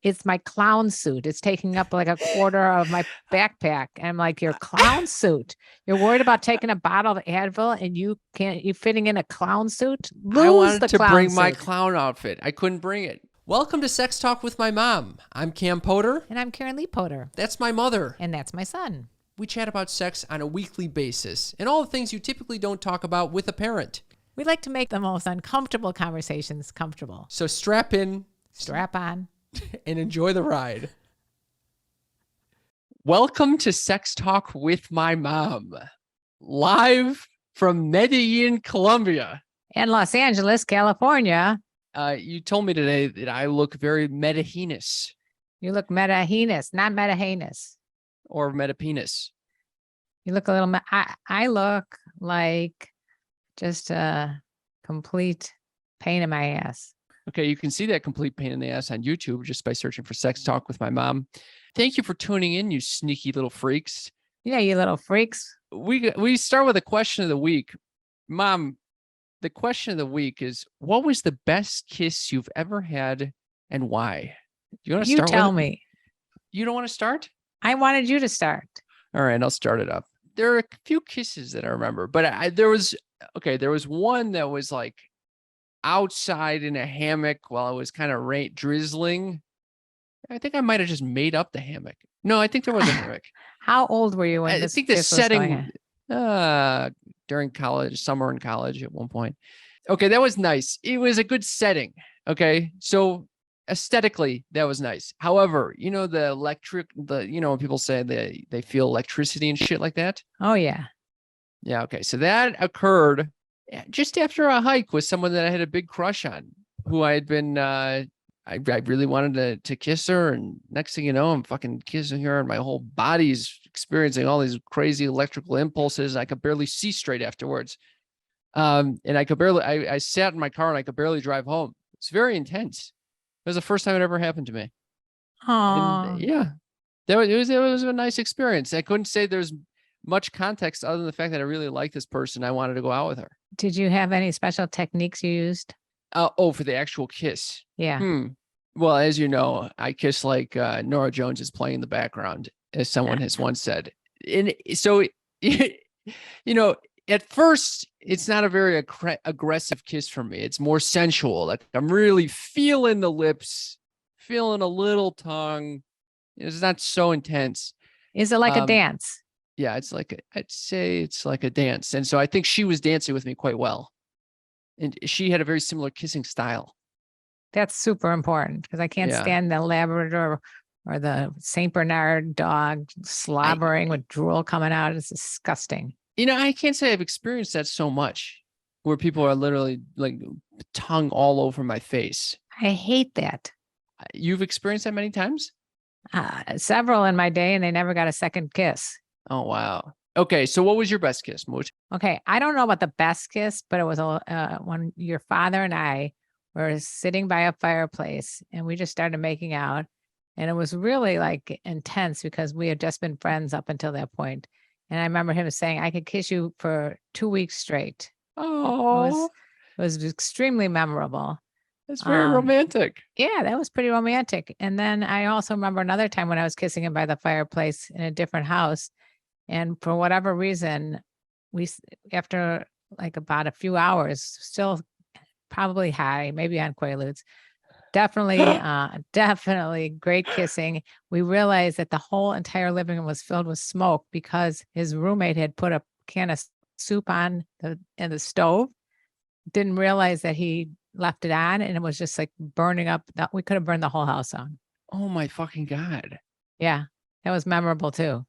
it's my clown suit. It's taking up like a quarter of my backpack. And I'm like, your clown suit. You're worried about taking a bottle of Advil and you fitting in a clown suit? I wanted the to clown bring suit. my clown outfit. I couldn't bring it. Welcome to Sex Talk with my mom. I'm Cam Poter. And I'm KarenLee Poter. That's my mother. And that's my son. We chat about sex on a weekly basis and all the things you typically don't talk about with a parent. We like to make the most uncomfortable conversations comfortable. So strap in. Strap on. And enjoy the ride. Welcome to Sex Talk with my mom. Live from Medellin, Colombia. And Los Angeles, California. You told me today that I look very meta-heinous. You look meta-heinous, not meta-heinous. Or meta-penis. You look a little, I look like just a complete pain in my ass. Okay, you can see that complete pain in the ass on YouTube just by searching for Sex Talk with my mom. Thank you for tuning in, you sneaky little freaks. Yeah, you little freaks. We start with a question of the week. Mom, the question of the week is, what was the best kiss you've ever had and why? You want to start? You tell me. You don't want to start? I wanted you to start. All right, I'll start it up. There are a few kisses that I remember, but there was one that was like outside in a hammock while it was kind of drizzling. I think I might have just made up the hammock. No, I think there was a hammock. How old were you when I this think the kiss was setting during college, summer in college at one point. Okay, that was nice. It was a good setting. Okay, so aesthetically that was nice. However, you know, when people say they feel electricity and shit like that. Oh yeah. Yeah. Okay. So that occurred just after a hike with someone that I had a big crush on, who I had been, I really wanted to kiss her. And next thing you know, I'm fucking kissing her and my whole body's experiencing all these crazy electrical impulses. I could barely see straight afterwards. And I sat in my car and I could barely drive home. It's very intense. It was the first time it ever happened to me. Oh yeah, it was a nice experience. I couldn't say there's much context other than the fact that I really like this person. I wanted to go out with her. Did you have any special techniques you used? For the actual kiss. Yeah. Well, as you know, I kiss like Nora Jones is playing in the background, as someone has once said. And so, you know, at first, it's not a very aggressive kiss for me. It's more sensual. Like I'm really feeling the lips, feeling a little tongue. It's not so intense. Is it like a dance? Yeah, I'd say it's like a dance. And so I think she was dancing with me quite well. And she had a very similar kissing style. That's super important because I can't stand the Labrador or the Saint Bernard dog slobbering with drool coming out. It's disgusting. You know, I can't say I've experienced that so much where people are literally like tongue all over my face. I hate that. You've experienced that many times? Several in my day, and they never got a second kiss. Oh, wow. Okay, so what was your best kiss, Mooch? Okay, I don't know about the best kiss, but it was when your father and I were sitting by a fireplace, and we just started making out, and it was really like intense because we had just been friends up until that point. And I remember him saying, "I could kiss you for 2 weeks straight." Oh, it was extremely memorable. That's very romantic. Yeah, that was pretty romantic. And then I also remember another time when I was kissing him by the fireplace in a different house. And for whatever reason, after like about a few hours, still probably high, maybe on Quaaludes, definitely great kissing. We realized that the whole entire living room was filled with smoke because his roommate had put a can of soup on the stove. Didn't realize that he left it on, and it was just like burning up. We could have burned the whole house on. Oh my fucking God. Yeah, that was memorable too.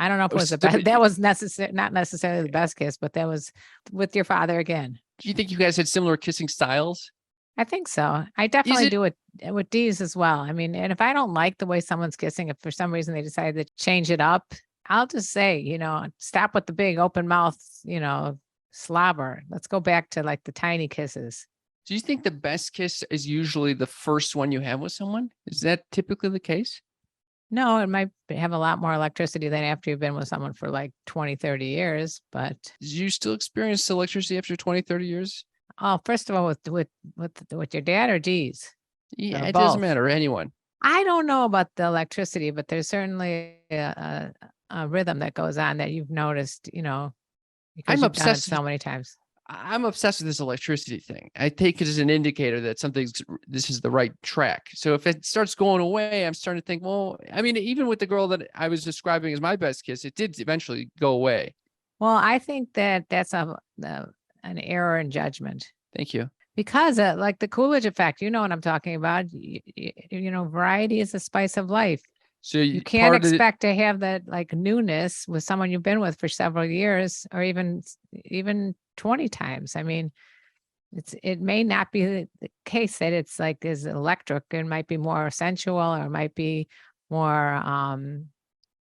I don't know if it was the best. That was not necessarily the best kiss, but that was with your father again. Do you think you guys had similar kissing styles? I think so. I definitely do it with D's as well. I mean, and if I don't like the way someone's kissing, if for some reason they decide to change it up, I'll just say, stop with the big open mouth, slobber. Let's go back to like the tiny kisses. Do you think the best kiss is usually the first one you have with someone? Is that typically the case? No, it might have a lot more electricity than after you've been with someone for like 20, 30 years, but. Do you still experience electricity after 20, 30 years? Oh, first of all, with your dad or D's? Yeah, it doesn't matter. Anyone. I don't know about the electricity, but there's certainly a rhythm that goes on that you've noticed, because I'm you've done it obsessed. so many times. I'm obsessed with this electricity thing. I take it as an indicator that this is the right track. So if it starts going away, I'm starting to think, well, I mean, even with the girl that I was describing as my best kiss, it did eventually go away. Well, I think that that's an error in judgment. Thank you. Because like the Coolidge effect, you know what I'm talking about. Variety is the spice of life. So You can't expect to have that like newness with someone you've been with for several years or even 20 times. I mean, it may not be the case that it's like is electric. It might be more sensual or it might be more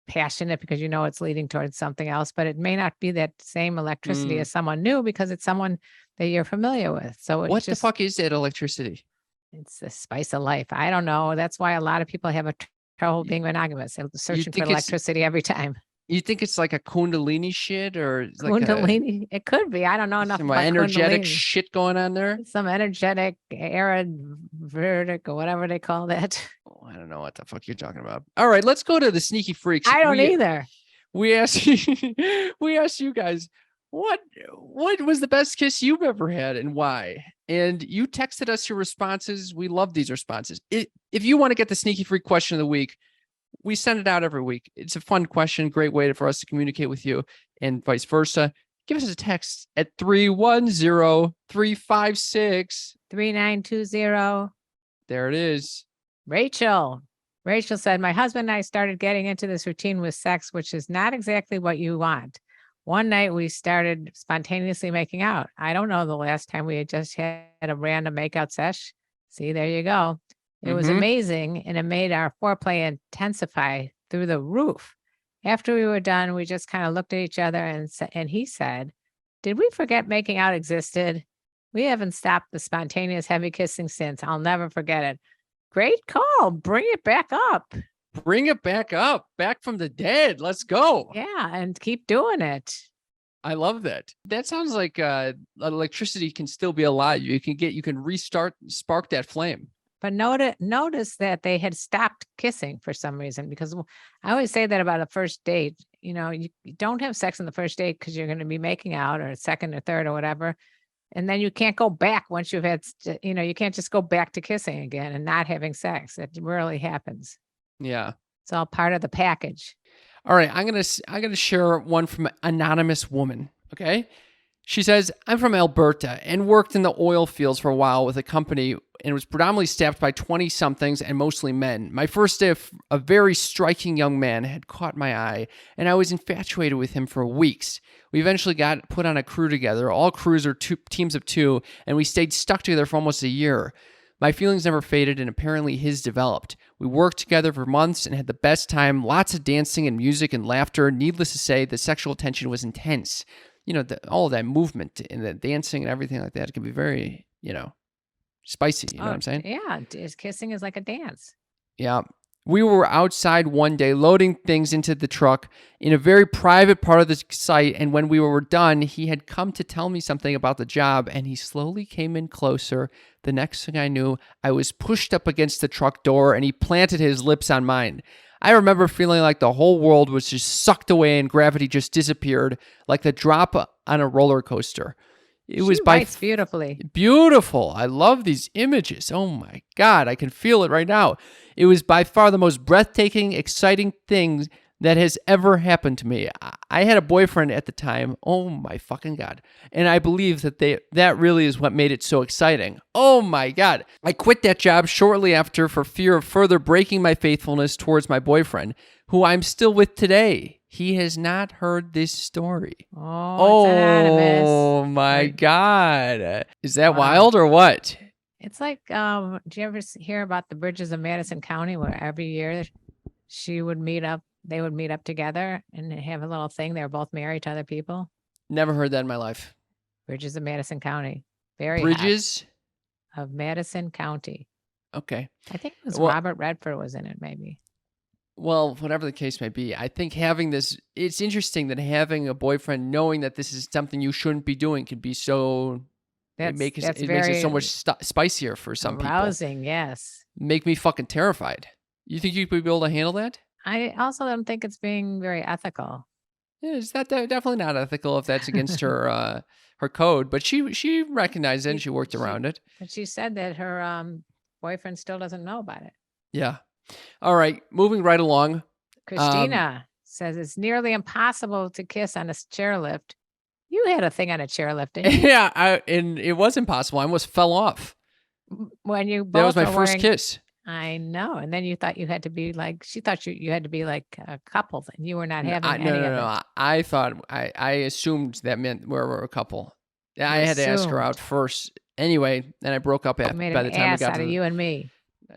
passionate because it's leading towards something else, but it may not be that same electricity as someone new because it's someone that you're familiar with. So what the fuck is that electricity? It's the spice of life. I don't know. That's why a lot of people have a trouble being monogamous. They're searching for electricity every time. You think it's like a Kundalini shit or Kundalini? It could be. I don't know enough about energetic Kundalini. shit going on there. Some energetic arid verdict or whatever they call that. Oh, I don't know what the fuck you're talking about. All right, let's go to the sneaky freaks. I don't either. We asked you guys, what was the best kiss you've ever had and why? And you texted us your responses. We love these responses. If you want to get the sneaky freak question of the week, we send it out every week. It's a fun question, great way for us to communicate with you and vice versa. Give us a text at 310-356-3920. There it is. Rachel said, my husband and I started getting into this routine with sex, which is not exactly what you want. One night we started spontaneously making out. I don't know the last time we had just had a random makeout sesh. See, there you go. It was amazing, and it made our foreplay intensify through the roof. After we were done, we just kind of looked at each other and he said, did we forget making out existed? We haven't stopped the spontaneous heavy kissing since. I'll never forget it. Great call. Bring it back up. Bring it back up. Back from the dead. Let's go. Yeah, and keep doing it. I love that. That sounds like electricity can still be alive. You can spark that flame. But notice that they had stopped kissing for some reason, because I always say that about a first date. You don't have sex on the first date because you're going to be making out, or second or third or whatever. And then you can't go back once you've had, you can't just go back to kissing again and not having sex. It rarely happens. Yeah. It's all part of the package. All right. I'm going to share one from anonymous woman. Okay. She says, I'm from Alberta and worked in the oil fields for a while with a company and was predominantly staffed by 20-somethings and mostly men. My first day, a very striking young man had caught my eye, and I was infatuated with him for weeks. We eventually got put on a crew together. All crews are teams of two, and we stayed stuck together for almost a year. My feelings never faded, and apparently his developed. We worked together for months and had the best time, lots of dancing and music and laughter. Needless to say, the sexual tension was intense. All of that movement and the dancing and everything like that can be very, spicy. You know what I'm saying? Yeah. Kissing is like a dance. Yeah. We were outside one day loading things into the truck in a very private part of the site. And when we were done, he had come to tell me something about the job, and he slowly came in closer. The next thing I knew, I was pushed up against the truck door and he planted his lips on mine. I remember feeling like the whole world was just sucked away and gravity just disappeared, like the drop on a roller coaster. She writes beautifully. Beautiful. I love these images. Oh my God, I can feel it right now. It was by far the most breathtaking, exciting thing that has ever happened to me. I had a boyfriend at the time. Oh my fucking God. And I believe that really is what made it so exciting. Oh my God. I quit that job shortly after for fear of further breaking my faithfulness towards my boyfriend, who I'm still with today. He has not heard this story. Oh, my God. Is that wild or what? It's like, do you ever hear about the bridges of Madison County, where every year they would meet up together and have a little thing? They were both married to other people. Never heard that in my life. Bridges of Madison County. Bridges of Madison County. Okay. I think it was Robert Redford was in it, maybe. Well, whatever the case may be, I think it's interesting that having a boyfriend, knowing that this is something you shouldn't be doing, could be so... It makes it so much spicier for some people. Arousing, yes. Make me fucking terrified. You think you'd be able to handle that? I also don't think it's being very ethical. Yeah, it's definitely not ethical if that's against her code. But she recognized it and she worked around it. But she said that her boyfriend still doesn't know about it. Yeah. All right. Moving right along. Christina says it's nearly impossible to kiss on a chairlift. You had a thing on a chairlift, didn't you? Yeah, and it was impossible. I almost fell off. When you both That was my were first wearing- kiss. I know. And then you thought you had to be like, she thought you had to be like a couple, and you were not having any of it. No. I thought I assumed that meant we were a couple. I had to ask her out first anyway, and I broke up by Made the an time we ass got out to of you and me.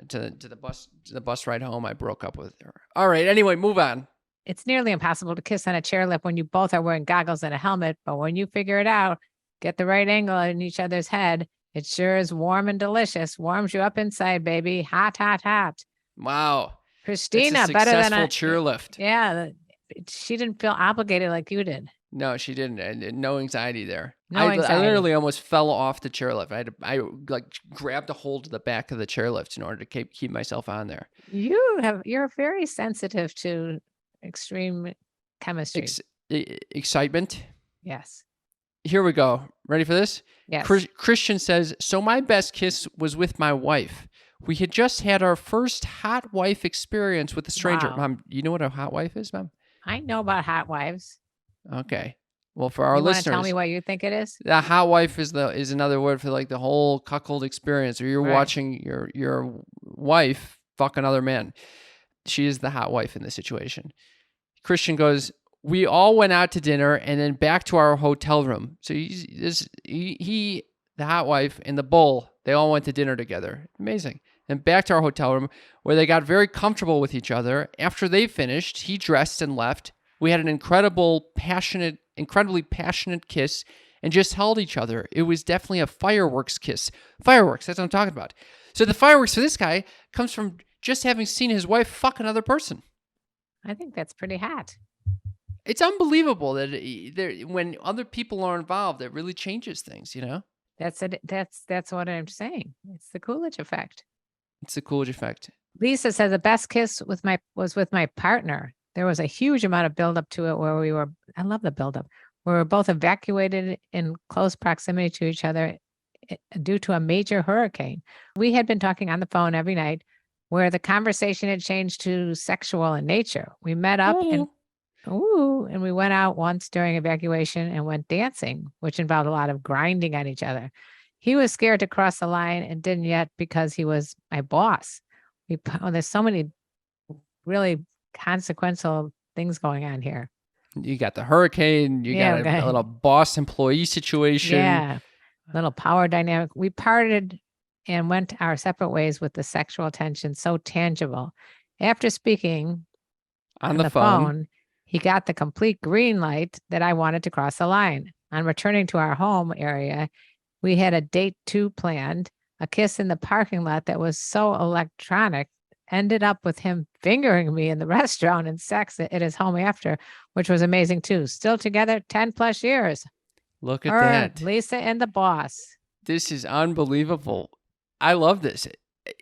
the bus ride home. I broke up with her. All right. Anyway, move on. It's nearly impossible to kiss on a chairlift when you both are wearing goggles and a helmet. But when you figure it out, get the right angle in each other's head, it sure is warm and delicious. Warms you up inside, baby. Hot, hot, hot. Wow. Christina, That's a better than successful a chairlift. Yeah, she didn't feel obligated like you did. No, she didn't. And no anxiety there. No I anxiety. literally almost fell off the chairlift. I like grabbed a hold of the back of the chairlift in order to keep myself on there. You're very sensitive to extreme chemistry. Excitement. Yes. Here we go. Ready for this? Yes. Christian says, so my best kiss was with my wife. We had just had our first hot wife experience with a stranger. Wow. Mom, you know what a hot wife is, Mom? I know about hot wives. Okay. Well, for our You want to listeners, tell me what you think it is? the hot wife is another word for like the whole cuckold experience, or you're Right. watching your wife fuck another man. She is the hot wife in this situation. Christian goes, we all went out to dinner and then back to our hotel room. So he the hot wife, and the bull, they all went to dinner together. Amazing. And back to our hotel room where they got very comfortable with each other. After they finished, he dressed and left. We had an incredibly passionate kiss and just held each other. It was definitely a fireworks kiss. Fireworks, that's what I'm talking about. So the fireworks for this guy comes from just having seen his wife fuck another person. I think that's pretty hot. It's unbelievable that when other people are involved, it really changes things, you know? That's it. That's what I'm saying. It's the Coolidge effect. It's the Coolidge effect. Lisa says the best kiss was with my partner. There was a huge amount of buildup to it where I love the buildup, we were both evacuated in close proximity to each other due to a major hurricane. We had been talking on the phone every night where the conversation had changed to sexual in nature. We met up and we went out once during evacuation and went dancing, which involved a lot of grinding on each other. He was scared to cross the line and didn't yet because he was my boss. There's so many really consequential things going on here. You got the hurricane, you got a little boss employee situation. Yeah, little power dynamic. We parted and went our separate ways with the sexual tension so tangible. After speaking on the phone, he got the complete green light that I wanted to cross the line. On returning to our home area, we had a date 2 planned, a kiss in the parking lot that was so electronic, ended up with him fingering me in the restaurant and sex at his home after, which was amazing too. Still together 10 plus years. Look at that. Lisa and the boss. This is unbelievable. I love this.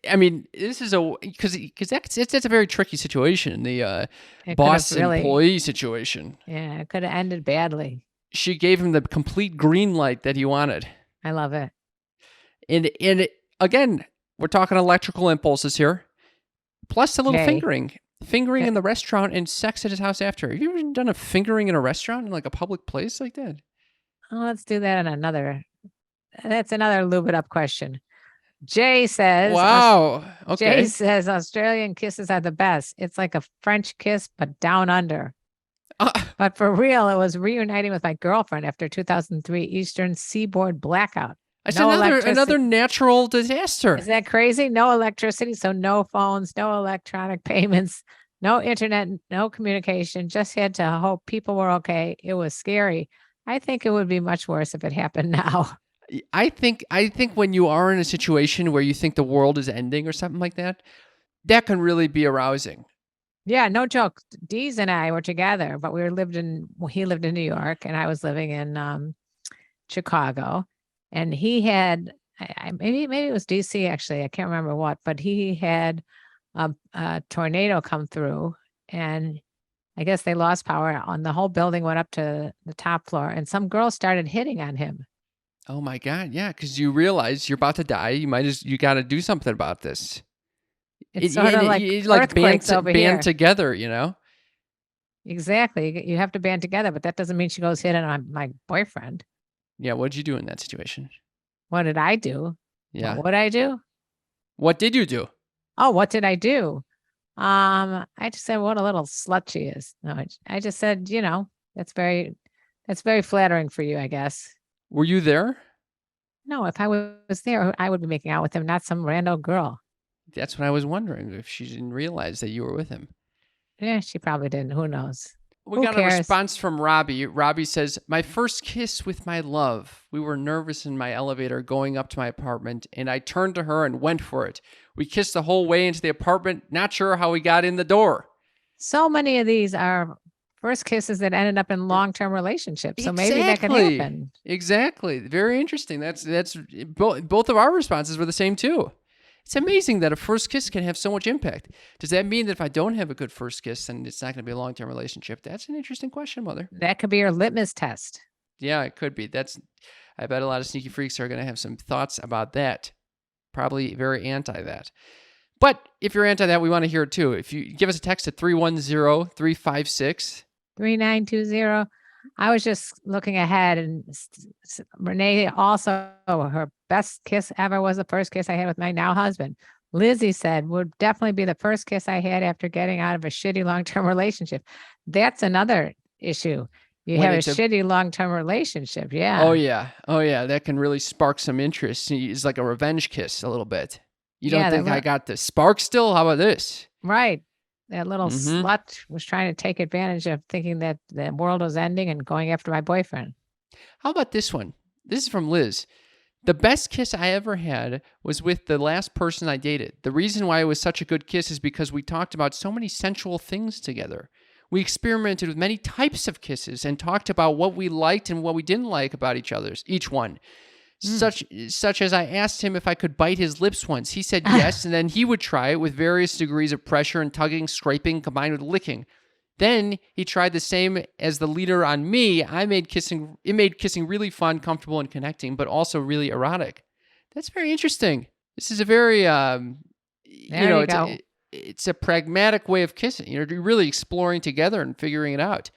I mean, this is because that's a very tricky situation, the boss employee situation. Yeah, it could have ended badly. She gave him the complete green light that he wanted. I love it. And again, we're talking electrical impulses here. Plus a little fingering in the restaurant and sex at his house after. Have you ever done a fingering in a restaurant in like a public place like that? Oh, let's do that that's another lube it up question. Jay says, wow. Okay. Jay says Australian kisses are the best. It's like a French kiss, but down under. But for real, it was reuniting with my girlfriend after 2003 Eastern Seaboard blackout. It's another natural disaster. Is that crazy? No electricity, so no phones, no electronic payments, no internet, no communication. Just had to hope people were okay. It was scary. I think it would be much worse if it happened now. I think when you are in a situation where you think the world is ending or something like that, that can really be arousing. Yeah, no joke. Deez and I were together, but he lived in New York and I was living in Chicago. And he had, maybe it was DC actually, I can't remember what, but he had a tornado come through, and I guess they lost power on the whole building, went up to the top floor, and some girl started hitting on him. Oh my God. Yeah. Because you realize you're about to die. You got to do something about this. It's sort of like earthquakes over here. Band together, you know? Exactly. You have to band together, but that doesn't mean she goes hitting on my boyfriend. Yeah. What'd you do in that situation? What did I do? Yeah. What did I do? What did you do? Oh, what did I do? I just said, what a little slut she is. No, I just said, that's very flattering for you, I guess. Were you there? No, if I was there, I would be making out with him, not some rando girl. That's what I was wondering, if she didn't realize that you were with him. Yeah, she probably didn't. Who knows? We got a response from Robbie. Robbie says, my first kiss with my love. We were nervous in my elevator going up to my apartment, and I turned to her and went for it. We kissed the whole way into the apartment, not sure how we got in the door. So many of these are first kisses that ended up in long-term relationships. So Exactly. maybe that could happen. Exactly. Very interesting. That's both of our responses were the same too. It's amazing that a first kiss can have so much impact. Does that mean that if I don't have a good first kiss, then it's not going to be a long-term relationship? That's an interesting question, Mother. That could be your litmus test. Yeah, it could be. I bet a lot of sneaky freaks are going to have some thoughts about that. Probably very anti that. But if you're anti that, we want to hear it too. If you give us a text at 310-356. 3920. I was just looking ahead, and Renee also, her best kiss ever was the first kiss I had with my now husband. Lizzie said would definitely be the first kiss I had after getting out of a shitty long-term relationship. That's another issue. You have a shitty long-term relationship. Yeah. Oh yeah. That can really spark some interest. It's like a revenge kiss a little bit. You don't think I got the spark still? How about this? Right. That little slut was trying to take advantage of thinking that the world was ending and going after my boyfriend. How about this one? This is from Liz. The best kiss I ever had was with the last person I dated. The reason why it was such a good kiss is because we talked about so many sensual things together. We experimented with many types of kisses and talked about what we liked and what we didn't like about each one. Such as I asked him if I could bite his lips once. He said yes, and then he would try it with various degrees of pressure and tugging, scraping, combined with licking. Then he tried the same as the leader on me. It made kissing really fun, comfortable, and connecting, but also really erotic. That's very interesting. This is a very, it's a pragmatic way of kissing. You're really exploring together and figuring it out.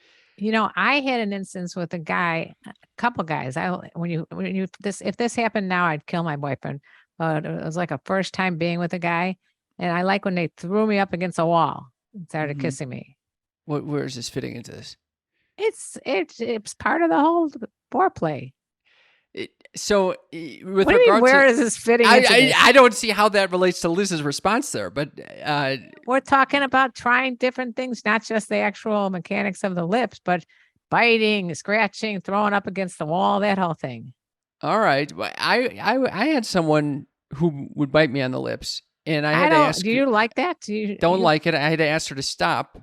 I had an instance with a couple guys. If this happened now, I'd kill my boyfriend. But it was like a first time being with a guy, and I like when they threw me up against a wall and started kissing me. Where is this fitting into this? It's part of the whole foreplay. So, with what do you mean, where is this fitting into this? I don't see how that relates to Liz's response there, but we're talking about trying different things, not just the actual mechanics of the lips, but biting, scratching, throwing up against the wall, that whole thing. All right. I had someone who would bite me on the lips, and I had to ask. Do you like that? Like it. I had to ask her to stop.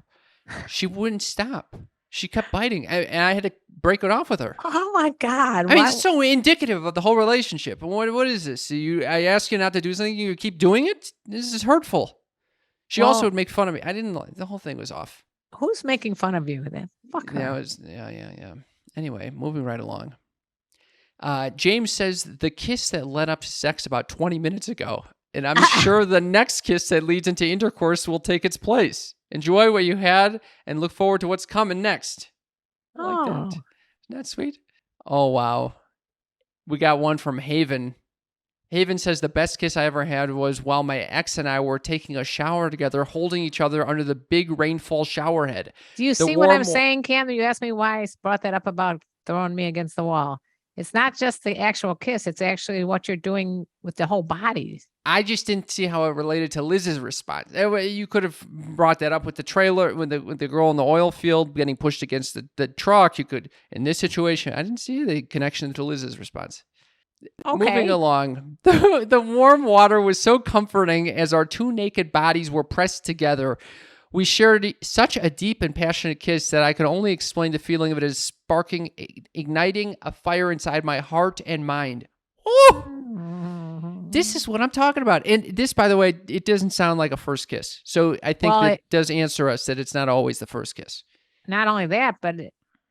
She wouldn't stop. She kept biting, and I had to break it off with her. Oh my God! It's so indicative of the whole relationship. What is this? I ask you not to do something, you keep doing it. This is hurtful. She also would make fun of me. I didn't like the whole thing was off. Who's making fun of you then? Fuck her. Yeah. Anyway, moving right along. James says the kiss that led up to sex about 20 minutes ago, and I'm sure the next kiss that leads into intercourse will take its place. Enjoy what you had and look forward to what's coming next. I like that. Isn't that sweet? Oh, wow. We got one from Haven. Haven says the best kiss I ever had was while my ex and I were taking a shower together, holding each other under the big rainfall shower head. Do you see what I'm saying, Cam? You asked me why I brought that up about throwing me against the wall. It's not just the actual kiss. It's actually what you're doing with the whole body. I just didn't see how it related to Liz's response. You could have brought that up with the trailer, with the girl in the oil field getting pushed against the truck. You could, in this situation, I didn't see the connection to Liz's response. Okay. Moving along, the warm water was so comforting as our two naked bodies were pressed together. We shared such a deep and passionate kiss that I could only explain the feeling of it as igniting a fire inside my heart and mind. Oh! This is what I'm talking about. And this, by the way, it doesn't sound like a first kiss. So I think that does answer us that it's not always the first kiss. Not only that, but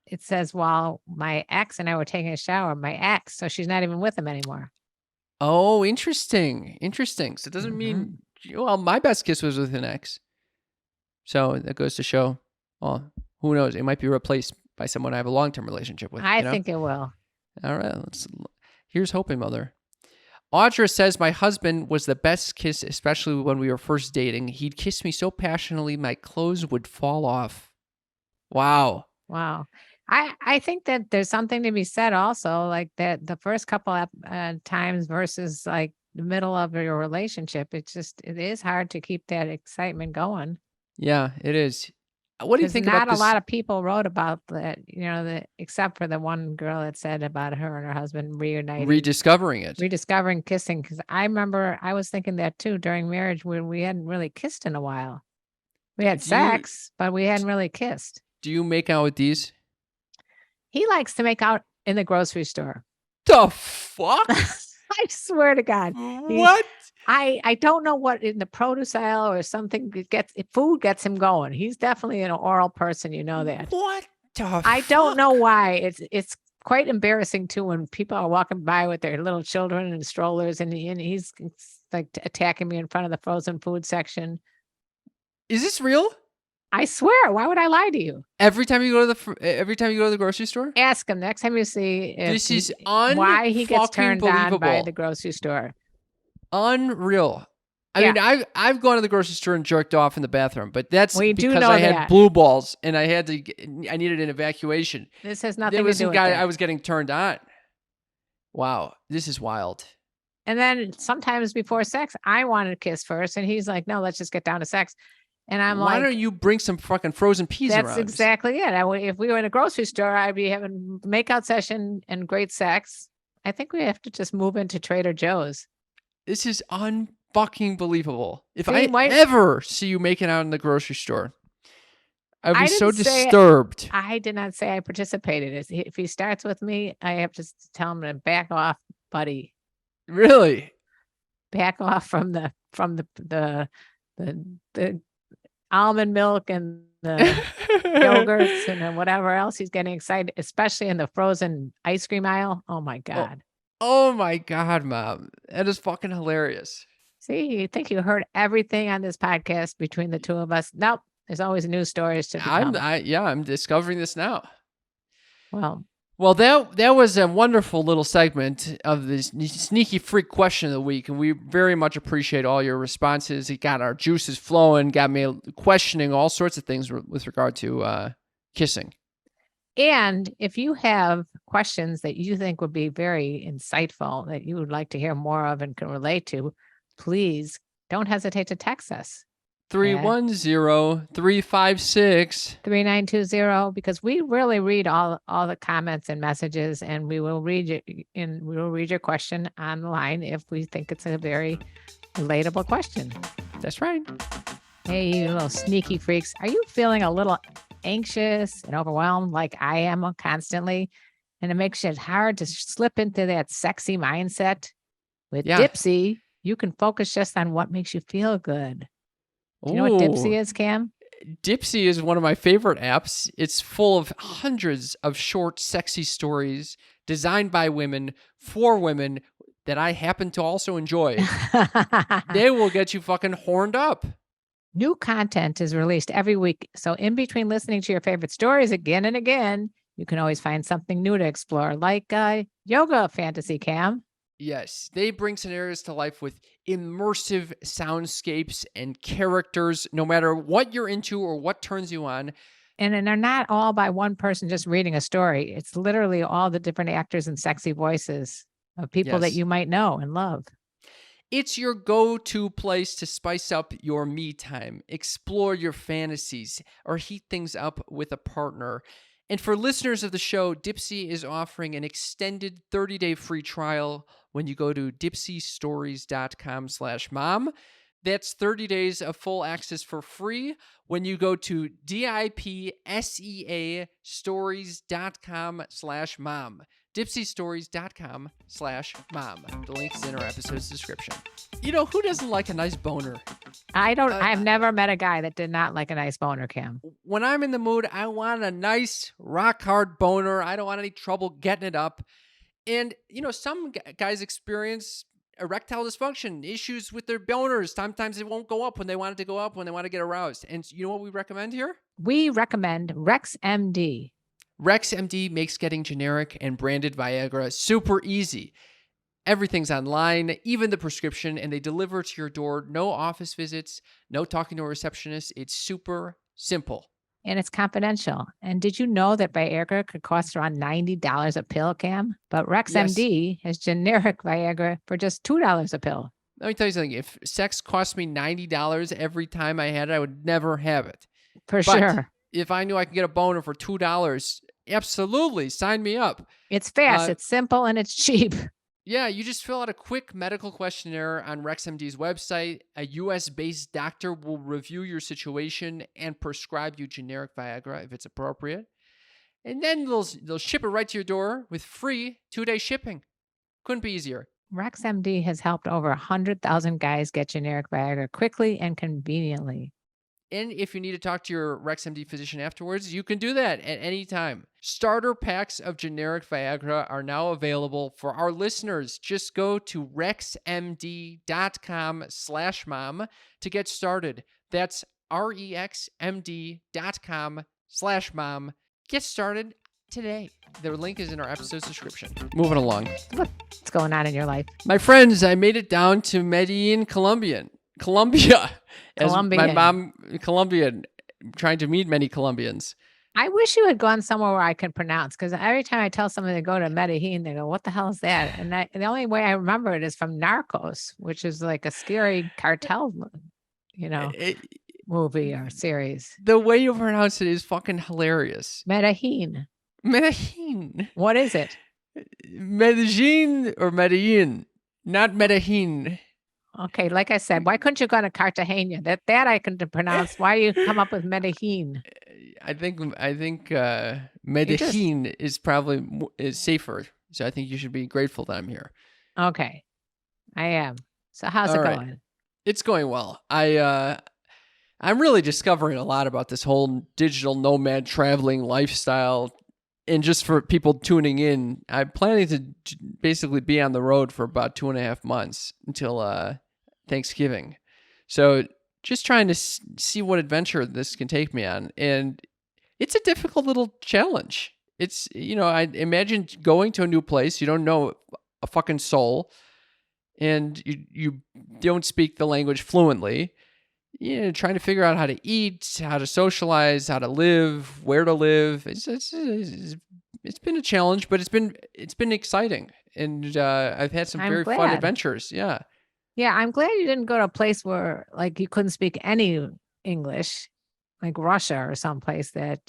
it says while my ex and I were taking a shower, my ex, so she's not even with him anymore. Oh, interesting. Interesting. So it doesn't mean, well, my best kiss was with an ex. So that goes to show, well, who knows? It might be replaced by someone I have a long-term relationship with. I think it will. All right. Here's hoping, mother. Audra says, my husband was the best kiss, especially when we were first dating. He'd kiss me so passionately, my clothes would fall off. Wow. Wow. I think that there's something to be said also, like that the first couple of times versus like the middle of your relationship. It is hard to keep that excitement going. Yeah, it is. What do you think about this? Not a lot of people wrote about that, except for the one girl that said about her and her husband reuniting. Rediscovering kissing. Because I remember I was thinking that too during marriage when we hadn't really kissed in a while. We had sex, but we hadn't really kissed. Do you make out with these? He likes to make out in the grocery store. The fuck? I swear to God. What? I don't know what in the produce aisle or something food gets him going. He's definitely an oral person, you know that. What the I don't know why. It's quite embarrassing too when people are walking by with their little children and strollers and he's like attacking me in front of the frozen food section. Is this real? I swear. Why would I lie to you? Every time you go to the grocery store? Ask him next time you see this is why he gets turned on by the grocery store. Unreal. I mean, I've gone to the grocery store and jerked off in the bathroom, but that's because I had blue balls and I needed an evacuation. This has nothing to do with that. I was getting turned on. Wow, this is wild. And then sometimes before sex, I wanted to kiss first, and he's like, "No, let's just get down to sex." And I'm like, why don't you bring some fucking frozen peas around? That's exactly it. If we were in a grocery store, I'd be having makeout session and great sex. I think we have to just move into Trader Joe's. This is unfucking believable. If I ever see you making out in the grocery store, I'd be so disturbed. I did not say I participated. If he starts with me, I have to tell him to back off, buddy. Really? Back off from the almond milk and the yogurts and then whatever else he's getting excited, especially in the frozen ice cream aisle. Oh my God. Oh my God, Mom. That is fucking hilarious. See, you think you heard everything on this podcast between the two of us. Nope. There's always new stories to come. I'm discovering this now. Well, that was a wonderful little segment of this sneaky freak question of the week, and we very much appreciate all your responses. It got our juices flowing, got me questioning all sorts of things with regard to kissing. And if you have questions that you think would be very insightful, that you would like to hear more of and can relate to, please don't hesitate to text us. 310-356-3920, because we really read all the comments and messages, and we will read your question on the line if we think it's a very relatable question. That's right. Hey, you little sneaky freaks. Are you feeling a little anxious and overwhelmed like I am constantly? And it makes it hard to slip into that sexy mindset? With Dipsy, you can focus just on what makes you feel good. Do you know what Dipsy is, Cam? Dipsy is one of my favorite apps. It's full of hundreds of short, sexy stories designed by women for women that I happen to also enjoy. They will get you fucking horned up. New content is released every week. So in between listening to your favorite stories again and again, you can always find something new to explore, like yoga fantasy, Cam. Yes, they bring scenarios to life with immersive soundscapes and characters, no matter what you're into or what turns you on. And they're not all by one person just reading a story. It's literally all the different actors and sexy voices of people that you might know and love. It's your go-to place to spice up your me time, explore your fantasies, or heat things up with a partner. And for listeners of the show, Dipsy is offering an extended 30-day free trial when you go to dipsystories.com/mom. That's 30 days of full access for free when you go to DIPSEA stories.com/mom. dipsystories.com/mom. The link is in our episode's description. You know, who doesn't like a nice boner? I've never met a guy that did not like a nice boner, Cam. When I'm in the mood, I want a nice rock hard boner. I don't want any trouble getting it up. And, you know, some guys experience erectile dysfunction, issues with their boners. Sometimes it won't go up when they want it to go up, when they want to get aroused. And you know what we recommend here? We recommend RexMD. RexMD makes getting generic and branded Viagra super easy. Everything's online, even the prescription, and they deliver to your door. No office visits, no talking to a receptionist. It's super simple. And it's confidential. And did you know that Viagra could cost around $90 a pill, Cam? But RexMD has generic Viagra for just $2 a pill. Let me tell you something. If sex cost me $90 every time I had it, I would never have it. For sure. If I knew I could get a boner for $2, absolutely, sign me up. It's fast, it's simple, and it's cheap. Yeah, you just fill out a quick medical questionnaire on RexMD's website. A US-based doctor will review your situation and prescribe you generic Viagra if it's appropriate. And then they'll ship it right to your door with free 2-day shipping. Couldn't be easier. RexMD has helped over 100,000 guys get generic Viagra quickly and conveniently. And if you need to talk to your RexMD physician afterwards, you can do that at any time. Starter packs of generic Viagra are now available for our listeners. Just go to rexmd.com/mom to get started. That's rexmd.com/mom. Get started today. The link is in our episode's description. Moving along. What's going on in your life? My friends, I made it down to Medellin, Colombia. As my mom, Colombian, trying to meet many Colombians. I wish you had gone somewhere where I could pronounce, because every time I tell someone to go to Medellin, they go, what the hell is that? And the only way I remember it is from Narcos, which is like a scary cartel, movie or series. The way you pronounce it is fucking hilarious. Medellin. What is it? Medellin or Medellin, not Medellin. Okay, like I said, why couldn't you go to Cartagena? That I can pronounce. Why you come up with Medellin? I think Medellin is probably safer. So I think you should be grateful that I'm here. Okay, I am. So how's it going? It's going well. I'm really discovering a lot about this whole digital nomad traveling lifestyle. And just for people tuning in, I'm planning to basically be on the road for about 2.5 months until Thanksgiving. So just trying to see what adventure this can take me on. And it's a difficult little challenge. It's, I imagine going to a new place. You don't know a fucking soul. And you don't speak the language fluently. Trying to figure out how to eat, how to socialize, how to live, where to live. It's been a challenge, but it's been exciting, and I've had some very fun adventures. Yeah, I'm glad you didn't go to a place where like you couldn't speak any English, like Russia or some place that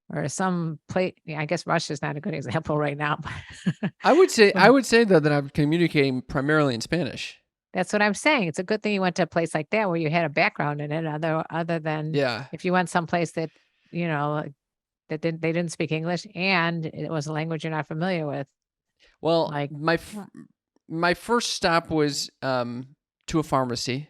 or some place. Yeah, I guess Russia's not a good example right now. I would say though that I'm communicating primarily in Spanish. That's what I'm saying. It's a good thing you went to a place like that where you had a background in it, other than if you went someplace that, that they didn't speak English and it was a language you're not familiar with. Well, like my first stop was to a pharmacy.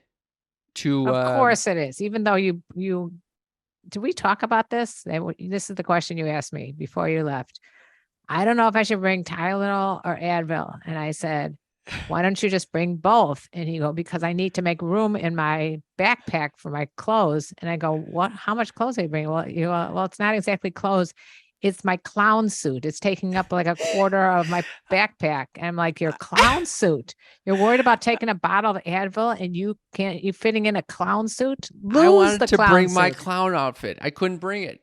Of course it is. Even though you did we talk about this? This is the question you asked me before you left. I don't know if I should bring Tylenol or Advil. And I said, why don't you just bring both? And he go, because I need to make room in my backpack for my clothes. And I go, what? How much clothes are you bringing? Well, it's not exactly clothes. It's my clown suit. It's taking up like a quarter of my backpack. And I'm like, your clown suit. You're worried about taking a bottle of Advil and you fitting in a clown suit? I wanted to bring my clown outfit. I couldn't bring it.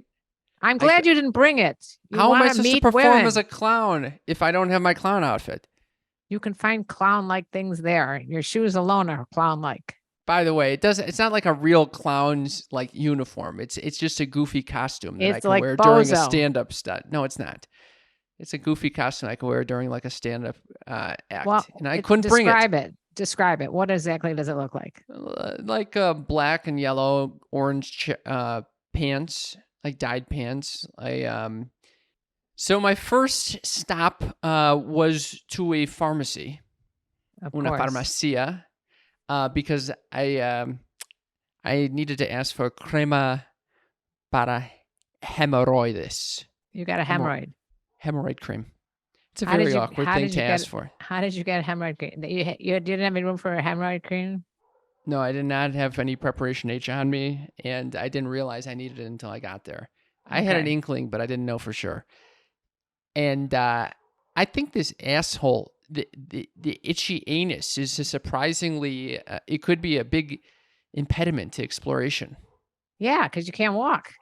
I'm glad you didn't bring it. How am I supposed to perform as a clown if I don't have my clown outfit? You can find clown-like things there. Your shoes alone are clown-like. By the way, it's not like a real clown's like uniform. It's just a goofy costume that I can wear during a stand-up stunt. No, it's not. It's a goofy costume I can wear during like a stand-up act. Well, and I couldn't bring it. Describe it. What exactly does it look like? Like black and yellow, orange pants, like dyed pants. So my first stop was to a pharmacy, Of una course. farmacia, because I needed to ask for crema para hemorrhoides. You got a hemorrhoid. Hemorrhoid cream. It's a How did very you- awkward how thing did to you ask get- for. How did you get hemorrhoid cream? You didn't have any room for a hemorrhoid cream? No, I did not have any preparation H on me, and I didn't realize I needed it until I got there. I had an Okay. inkling, but I didn't know for sure. And I think this asshole, the itchy anus, is a surprisingly, it could be a big impediment to exploration. Yeah, because you can't walk.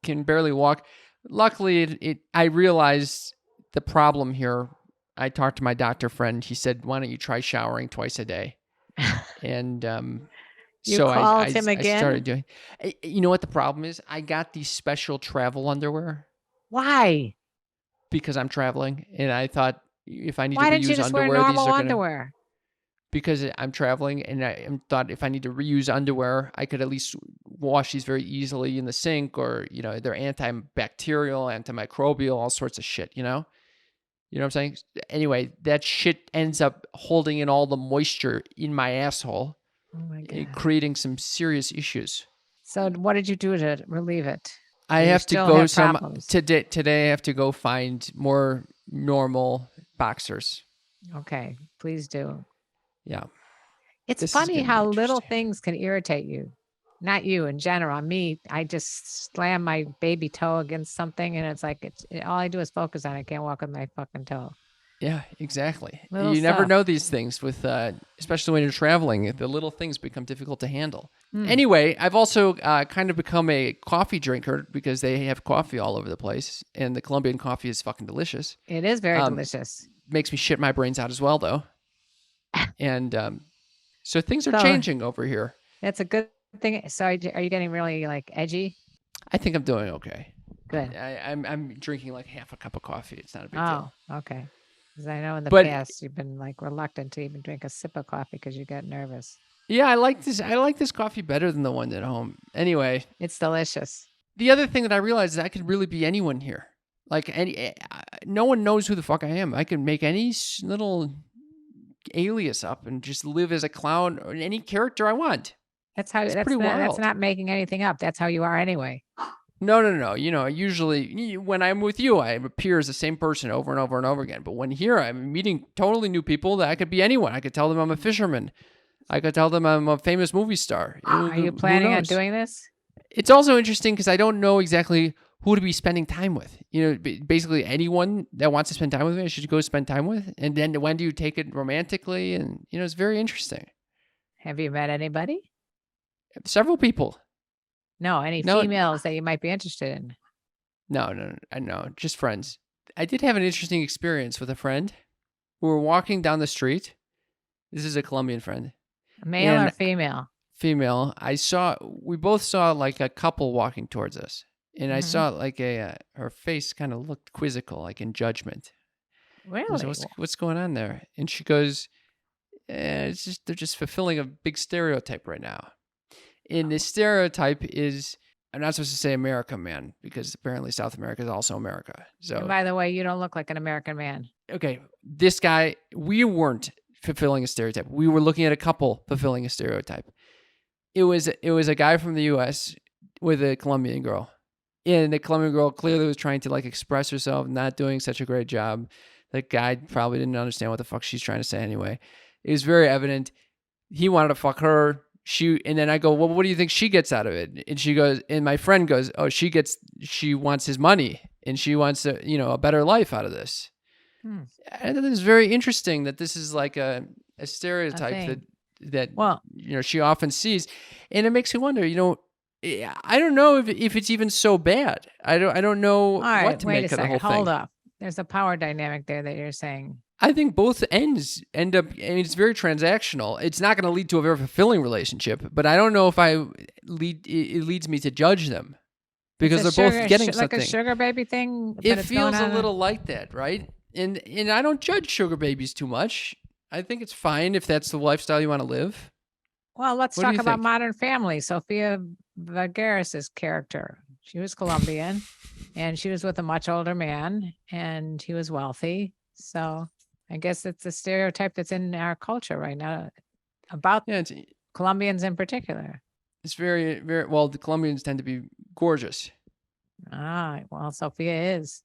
Can barely walk. Luckily, I realized the problem here. I talked to my doctor friend. He said, "Why don't you try showering twice a day?" And You so called I him I again? started doing. You know what the problem is? I got these special travel underwear Why? because I'm traveling, and I thought if I need Why to didn't you reuse just wear underwear, these normal are gonna. underwear? Because I'm traveling, and thought if I need to reuse underwear, I could at least wash these very easily in the sink, or they're antibacterial, antimicrobial, all sorts of shit. You know what I'm saying? Anyway, that shit ends up holding in all the moisture in my asshole, Oh my God. creating some serious issues. So what did you do to relieve it? I You have to still go have problems. today. I have to go find more normal boxers. Okay, please do. Yeah. It's This is funny gonna be how little interesting. things can irritate you. Not you in general. Me, I just slam my baby toe against something, and it's like all I do is focus on it. I can't walk with my fucking toe. Yeah, exactly. Little You never stuff. know these things with, especially when you're traveling. The little things become difficult to handle. Hmm. Anyway, I've also kind of become a coffee drinker because they have coffee all over the place, and the Colombian coffee is fucking delicious. It is very Um, delicious. Makes me shit my brains out as well, though. And so things are So- changing over here. That's a good thing. So are you getting really like edgy? I think I'm doing okay. Good. I'm drinking like half a cup of coffee. It's not a big deal. Oh, okay. Because I know in the But- past you've been like reluctant to even drink a sip of coffee because you get nervous. Yeah, I like this. I like this coffee better than the one at home. Anyway, It's delicious. the other thing that I realized is I could really be anyone here. Like no one knows who the fuck I am. I can make any little alias up and just live as a clown or any character I want. That's how. It's That's pretty not, that's wild. not making anything up. That's how you are anyway. No. Usually when I'm with you, I appear as the same person over and over and over again. But when here, I'm meeting totally new people that I could be anyone. I could tell them I'm a fisherman. I could tell them I'm a famous movie star. Are you Who planning on knows? doing this? It's also interesting because I don't know exactly who to be spending time with. Basically anyone that wants to spend time with me, I should go spend time with. And then when do you take it romantically? And, it's very interesting. Have you met anybody? Several people. No, any No. females that you might be interested in? No, just friends. I did have an interesting experience with a friend. We were walking down the street. This is a Colombian friend. Male or And- female? Female. We both saw like a couple walking towards us. And I Mhm. saw like her face kind of looked quizzical, like in judgment. I was Really? like, what's going on there? And she goes, it's just they're just fulfilling a big stereotype right now. And the stereotype is, I'm not supposed to say America, man, because apparently South America is also America. And So by the way, you don't look like an American man. okay, this guy, we weren't fulfilling a stereotype. We were looking at a couple fulfilling a stereotype. It was a guy from the U.S. with a Colombian girl. And the Colombian girl clearly was trying to like express herself, not doing such a great job. The guy probably didn't understand what the fuck she's trying to say anyway. It was very evident. He wanted to fuck her. And then I go, well, what do you think she gets out of it? And she goes, and my friend goes, oh, she wants his money and she wants a better life out of this. Hmm. I thought it was very interesting that this is like a stereotype thing. that Well, she often sees, and it makes you wonder. I don't know if it's even so bad. I don't know all right, what to wait a make of the second. whole thing. Hold up. There's a power dynamic there that you're saying. I think both ends end up. I mean, it's very transactional. It's not going to lead to a very fulfilling relationship, but I don't know if it leads me to judge them because It's they're a both sugar- getting like something. a sugar baby thing. but It it's feels going a on little like that, right? And I don't judge sugar babies too much. I think it's fine if that's the lifestyle you want to live. Well, let's What do talk you about think? Modern Family. Sofia Vergara's character. She was Colombian. and she was with a much older man, and he was wealthy. So I guess it's a stereotype that's in our culture right now about Yeah, Colombians in particular. it's very, very well. The Colombians tend to be gorgeous, Well, Sophia is.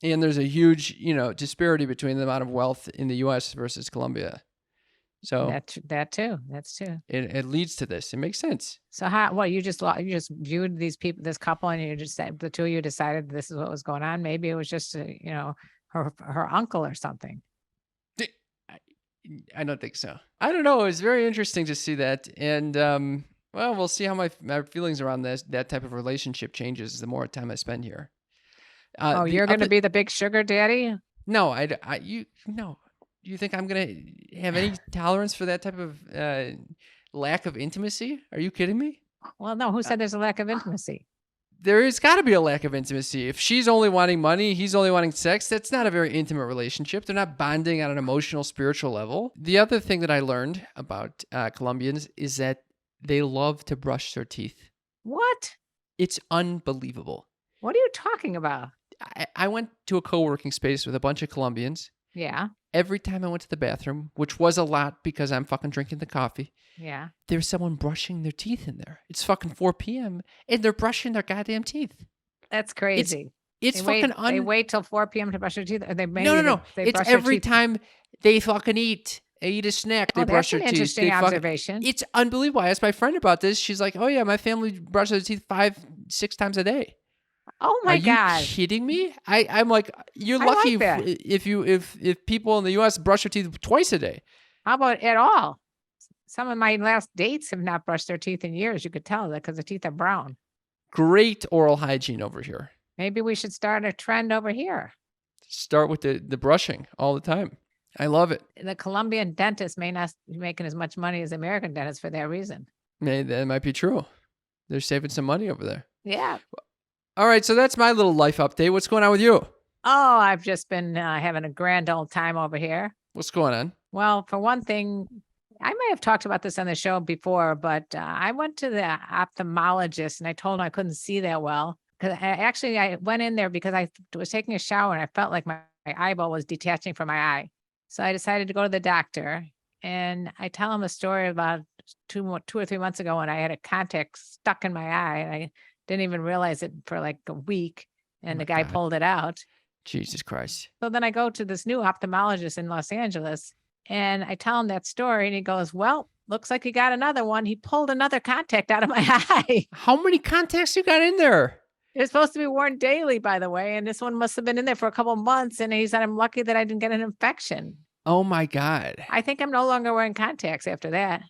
and there's a huge, disparity between the amount of wealth in the U.S. versus Colombia. So That too. That's too. it leads to this. It makes sense. So you just viewed these people, this couple, and you just said the two of you decided this is what was going on. Maybe it was just her uncle or something. I don't think so. I don't know. It's very interesting to see that, and well, we'll see how my feelings around that type of relationship changes the more time I spend here. You're going to be the big sugar daddy? No, no. Do you think I'm going to have any tolerance for that type of lack of intimacy? Are you kidding me? Well, no. Who said there's a lack of intimacy? There's got to be a lack of intimacy. If she's only wanting money, he's only wanting sex, that's not a very intimate relationship. They're not bonding on an emotional, spiritual level. The other thing that I learned about Colombians is that they love to brush their teeth. What? It's unbelievable. What are you talking about? I went to a co-working space with a bunch of Colombians. Yeah. Every time I went to the bathroom, which was a lot because I'm fucking drinking the coffee. Yeah. There's someone brushing their teeth in there. It's fucking 4 p.m. and they're brushing their goddamn teeth. That's crazy. They wait till 4 p.m. to brush their teeth. Or No. It's every time they fucking eat. They eat a snack. They brush their teeth. That's an interesting observation. It's unbelievable. I asked my friend about this. She's like, "Oh yeah, my family brushes their teeth 5-6 times a day." Oh my God! Are you kidding me? I'm like, you're lucky if people in the U.S. brush their teeth twice a day. How about at all? Some of my last dates have not brushed their teeth in years. You could tell that because the teeth are brown. Great oral hygiene over here. Maybe we should start a trend over here. Start with the brushing all the time. I love it. The Colombian dentist may not be making as much money as the American dentist for that reason. That might be true. They're saving some money over there. Yeah. All right, so that's my little life update. What's going on with you? Oh, I've just been having a grand old time over here. What's going on? Well, for one thing, I might have talked about this on the show before, but I went to the ophthalmologist and I told him I couldn't see that well. Because I went in there because I was taking a shower and I felt like my eyeball was detaching from my eye. So I decided to go to the doctor, and I tell him a story about 2 or 3 months ago when I had a contact stuck in my eye and I didn't even realize it for like a week, and the guy pulled it out. Jesus Christ. So then I go to this new ophthalmologist in Los Angeles and I tell him that story and he goes, well, looks like you got another one. He pulled another contact out of my eye. How many contacts you got in there? It's supposed to be worn daily, by the way. And this one must have been in there for a couple of months. And he said, I'm lucky that I didn't get an infection. Oh my God. I think I'm no longer wearing contacts after that.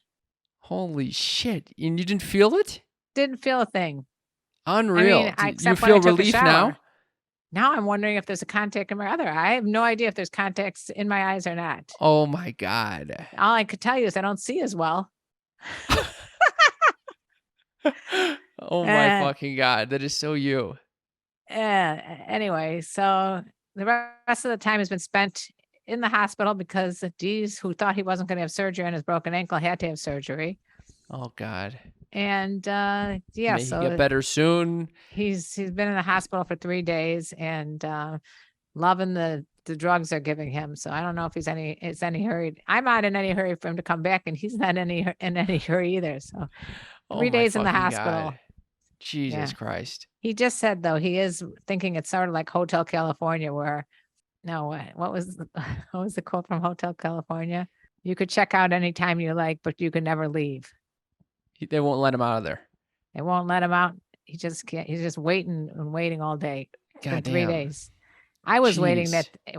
Holy shit. And you didn't feel it? Didn't feel a thing. Unreal. You feel relief now? Now I'm wondering if there's a contact in my other eye. I have no idea if there's contacts in my eyes or not. Oh my God. All I could tell you is I don't see as well. Oh my fucking God. That is so you. Anyway, so the rest of the time has been spent in the hospital because Dees, who thought he wasn't going to have surgery on his broken ankle, had to have surgery. Oh God. And May he so get better soon. He's been in the hospital for 3 days and loving the drugs they're giving him. So I don't know if he's any hurried. I'm not in any hurry for him to come back, and he's not in any hurry either. So 3 days in the hospital. God. Jesus Christ. He just said though he is thinking it's sort of like Hotel California, where what was the quote from Hotel California? You could check out anytime you like, but you could never leave. They won't let him out of there. They won't let him out. He just can't. He's just waiting and waiting all day for 3 days. I was waiting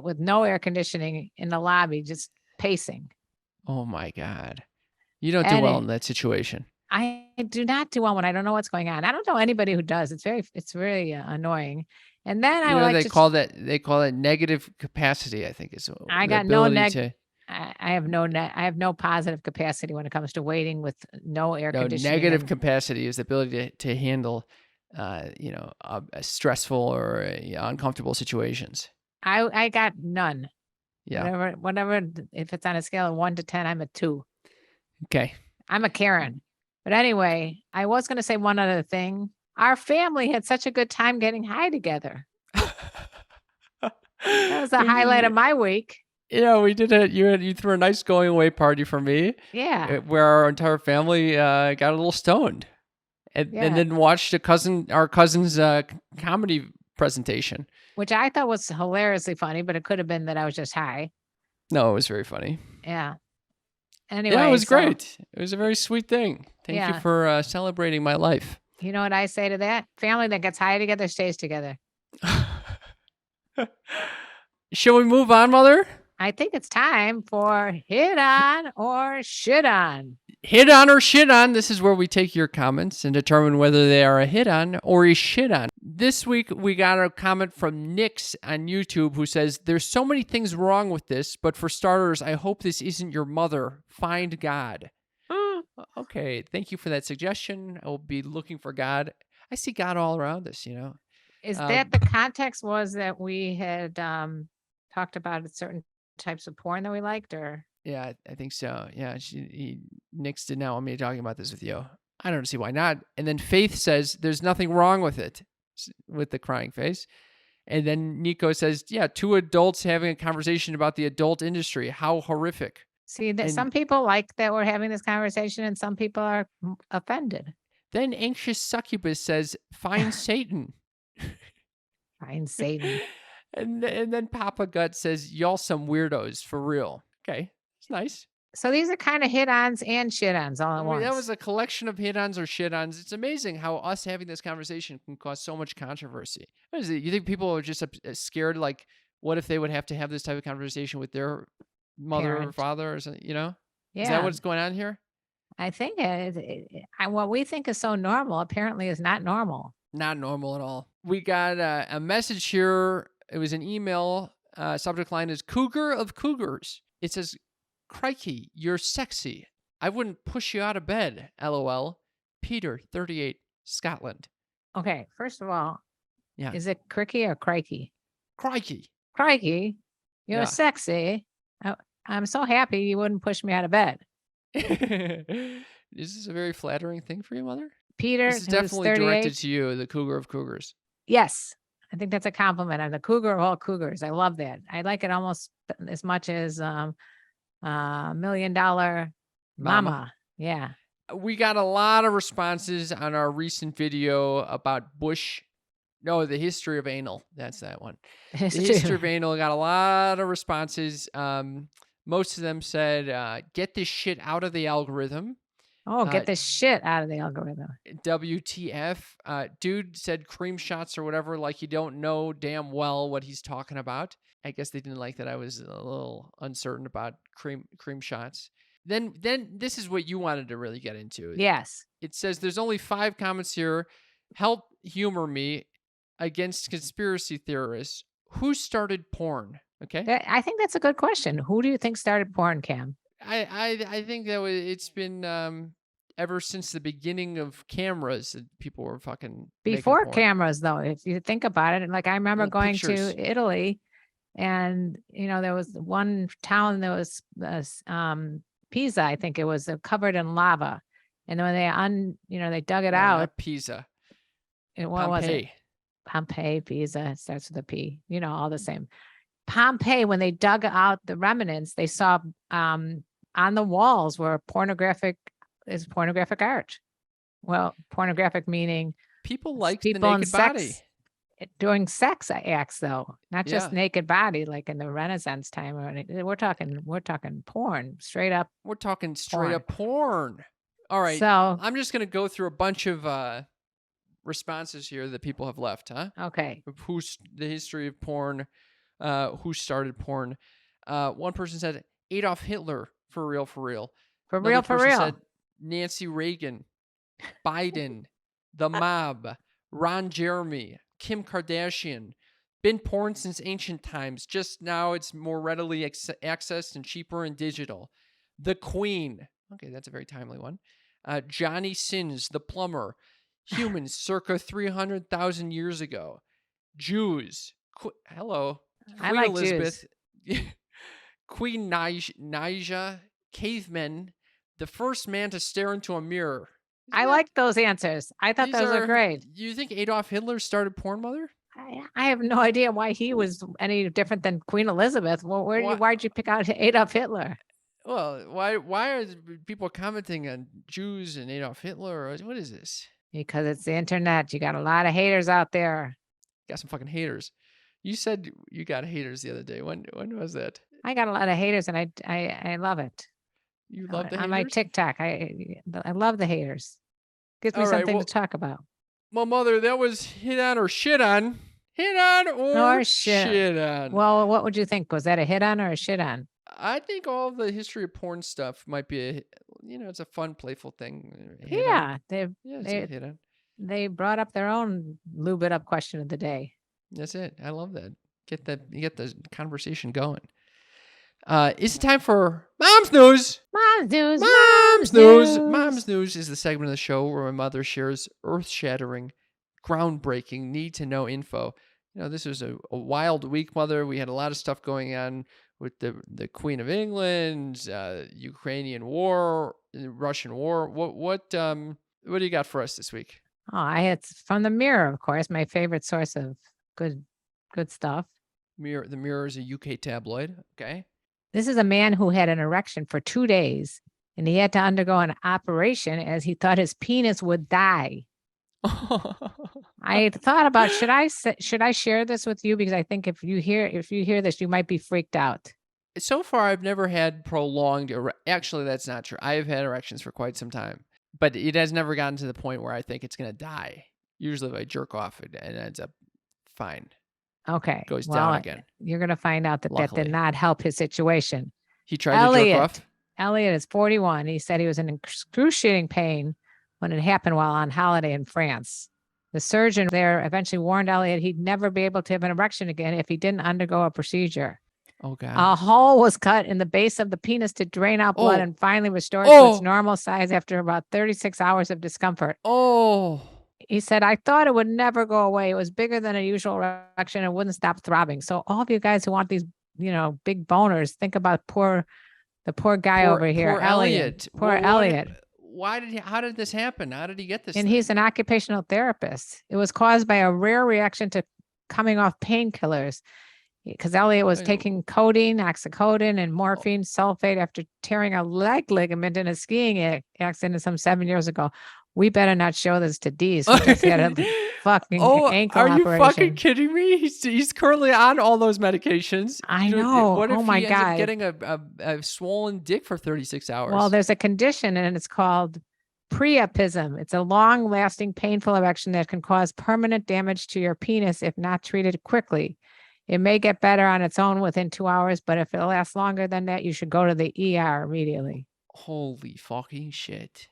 with no air conditioning in the lobby, just pacing. Oh my God. You don't do well in that situation. I do not do well when I don't know what's going on. I don't know anybody who does. It's very annoying. And then they call it negative capacity, I think is. I got no negative. I have no positive capacity when it comes to waiting with no air conditioning. Negative capacity is the ability to handle, stressful or uncomfortable situations. I got none. Yeah. Whatever. If it's on a scale of 1 to 10, I'm a 2. Okay. I'm a Karen. But anyway, I was going to say one other thing. Our family had such a good time getting high together. That was the highlight of my week. Yeah, we did it. You threw a nice going away party for me. Yeah. Where our entire family got a little stoned, and then watched our cousin's comedy presentation. Which I thought was hilariously funny, but it could have been that I was just high. No, it was very funny. Yeah. Anyway, yeah, it was great. It was a very sweet thing. Thank you Yeah. for celebrating my life. You know what I say to that? Family that gets high together stays together. Shall we move on, Mother? I think it's time for hit on or shit on. Hit on or shit on. This is where we take your comments and determine whether they are a hit on or a shit on. This week, we got a comment from Nix on YouTube who says, there's so many things wrong with this, but for starters, I hope this isn't your mother. Find God. Okay, thank you for that suggestion. I will be looking for God. I see God all around us, you know. Is that the context was that we had talked about certain types of porn that we liked, or? Yeah, I think so. Yeah, Nix did not want me talking about this with you. I don't see why not. And then Faith says, there's nothing wrong with it, with the crying face. And then Nico says, yeah, two adults having a conversation about the adult industry. How horrific. See, that some people like that we're having this conversation and some people are offended. Then Anxious Succubus says, find Satan. Find Satan. And then Papa Gut says, y'all some weirdos, for real. Okay, it's nice. So these are kind of hit-ons and shit-ons all at once. That was a collection of hit-ons or shit-ons. It's amazing how us having this conversation can cause so much controversy. What is it? You think people are just scared, like, what if they would have to have this type of conversation with their mother or father or something, you know? Yeah. Is that what's going on here? I think what we think is so normal apparently is not normal. Not normal at all. We got a message here. It was an email. Subject line is Cougar of Cougars. It says, crikey, you're sexy. I wouldn't push you out of bed, LOL. Peter, 38, Scotland. Okay, first of all, yeah, is it cricky or crikey? Crikey. Crikey, you're sexy. I'm so happy you wouldn't push me out of bed. Is this a very flattering thing for you, Mother? Peter, this is definitely directed to you, the Cougar of Cougars. Yes, I think that's a compliment. I'm the cougar of all cougars. I love that. I like it almost as much as $1 Million Mama. Yeah. We got a lot of responses on our recent video about Bush. No, the history of anal. That's that one. The history of anal got a lot of responses. Most of them said, get this shit out of the algorithm. Oh, get this shit out of the algorithm. WTF. Dude said cream shots or whatever, like you don't know damn well what he's talking about. I guess they didn't like that I was a little uncertain about cream shots. Then this is what you wanted to really get into. Yes. It says there's only 5 comments here. Help humor me against conspiracy theorists. Who started porn? Okay. I think that's a good question. Who do you think started porn, Cam? I think that it's been ever since the beginning of cameras that people were fucking before cameras, though. If you think about it, like I remember going pictures. to Italy, and there was one town that was Pisa, I think it was, covered in lava, and when they dug it out. Not Pisa. What was it? Pompeii, Pisa. It starts with a P. All the same. Pompeii, when they dug out the remnants, they saw on the walls were pornographic art. Well, pornographic meaning people like the naked body. Doing sex acts, though, not just naked body, like in the Renaissance time. We're talking porn, straight up. We're talking straight up porn. All right. So I'm just gonna go through a bunch of responses here that people have left. Huh? Okay. Who's the history of porn? Who started porn? One person said Adolf Hitler. For real. Another person said Nancy Reagan, Biden, the mob, Ron Jeremy, Kim Kardashian. Been porn since ancient times. Just now it's more readily accessed and cheaper and digital. The Queen. Okay, that's a very timely one. Johnny Sins, the plumber. Humans circa 300,000 years ago. Jews. Hello. Queen I like Elizabeth. Jews. Queen Naija. Cavemen. The first man to stare into a mirror. I like those answers. I thought those were great. You think Adolf Hitler started porn, Mother? I have no idea why he was any different than Queen Elizabeth. Well, Why- why'd you pick out Adolf Hitler? Well, why are people commenting on Jews and Adolf Hitler? Or what is this? Because it's the internet. You got a lot of haters out there. Got some fucking haters. You said you got haters the other day. When was that? I got a lot of haters, and I love it. You love the on my haters? TikTok. I love the haters. Gives me All right, something well- to talk about. Well, Mother, that was hit on or shit on. Hit on or shit on. Well, what would you think? Was that a hit on or a shit on? I think all the history of porn stuff might be it's a fun, playful thing. A hit on. Yeah, It's a hit on. they brought up their own lube it up question of the day. That's it. I love that. Get the conversation going. Is it time for Mom's News? Mom's news. Mom's News. Mom's News is the segment of the show where my mother shares earth-shattering, groundbreaking, need-to-know info. This was a wild week, Mother. We had a lot of stuff going on with the Queen of England, Ukrainian war, Russian war. What do you got for us this week? Oh, it's from the Mirror, of course, my favorite source of good stuff. The Mirror is a UK tabloid. Okay. This is a man who had an erection for 2 days, and he had to undergo an operation as he thought his penis would die. I thought about should I share this with you, because I think if you hear this, you might be freaked out. So far, I've never had prolonged. Actually, that's not true. I have had erections for quite some time, but it has never gotten to the point where I think it's going to die. Usually, if I jerk off, it ends up fine. Okay, Goes down again. You're going to find out that Luckily. did not help his situation. He tried to jerk off. Elliot is 41. He said he was in excruciating pain when it happened while on holiday in France. The surgeon there eventually warned Elliot he'd never be able to have an erection again if he didn't undergo a procedure. Oh, God. A hole was cut in the base of the penis to drain out blood and finally restored to its normal size after about 36 hours of discomfort. Oh. He said, I thought it would never go away. It was bigger than a usual erection and wouldn't stop throbbing. So all of you guys who want these, big boners, think about the poor guy over here, Poor Elliot. Poor Well, Elliot. How did this happen? How did he get this? And thing? he's an occupational therapist. It was caused by a rare reaction to coming off painkillers, because Elliot was taking codeine, oxycodone, and morphine sulfate after tearing a leg ligament in a skiing accident some 7 years ago. We better not show this to Deez. He just had a fucking ankle are operation. you fucking kidding me? He's currently on all those medications. I know. What if my he ends God. up getting a swollen dick for 36 hours? Well, there's a condition, and it's called Priapism. It's a long-lasting, painful erection that can cause permanent damage to your penis if not treated quickly. It may get better on its own within 2 hours, but if it lasts longer than that, you should go to the ER immediately. Holy fucking shit.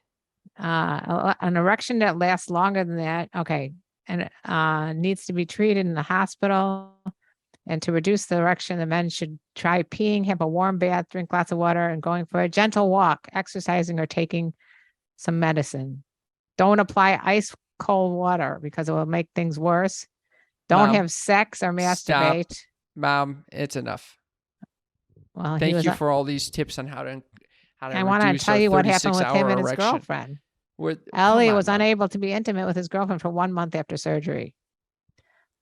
An erection that lasts longer than that, okay, and needs to be treated in the hospital. And to reduce the erection, the men should try peeing, have a warm bath, drink lots of water, and going for a gentle walk, exercising, or taking some medicine. Don't apply ice cold water because it will make things worse. Don't Mom, have sex or masturbate. Mom, it's enough. Well, Thank you for all these tips on how to I want to tell you what happened with him and his girlfriend. Elliot was unable to be intimate with his girlfriend for 1 month after surgery.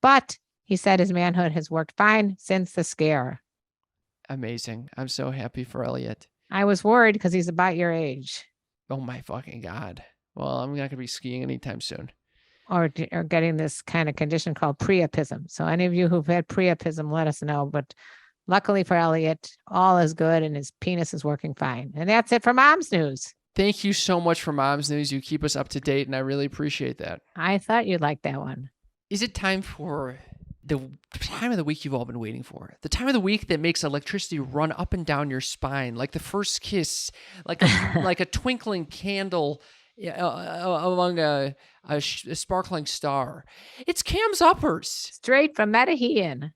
But he said his manhood has worked fine since the scare. Amazing. I'm so happy for Elliot. I was worried because he's about your age. Oh my fucking God. Well, I'm not going to be skiing anytime soon. Or getting this kind of condition called priapism. So any of you who've had priapism, let us know. But luckily for Elliot, all is good and his penis is working fine. And that's it for Mom's News. Thank you so much for Mom's News. You keep us up to date, and I really appreciate that. I thought you'd like that one. Is it time for the time of the week you've all been waiting for? The time of the week that makes electricity run up and down your spine, like the first kiss, like a twinkling candle among a sparkling star. It's Cam's Uppers. Straight from Medellin.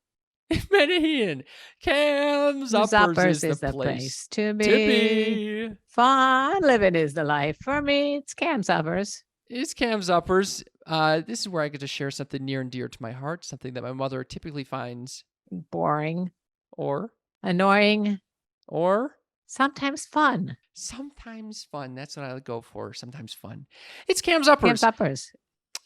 Medellin. Cam's Uppers is the place to be. Fun living is the life. For me, it's Cam's Uppers. It's Cam's Uppers. This is where I get to share something near and dear to my heart, something that my mother typically finds boring, or annoying, or sometimes fun. Sometimes fun. That's what I go for. Sometimes fun. It's Cam's Uppers. Cam's Uppers.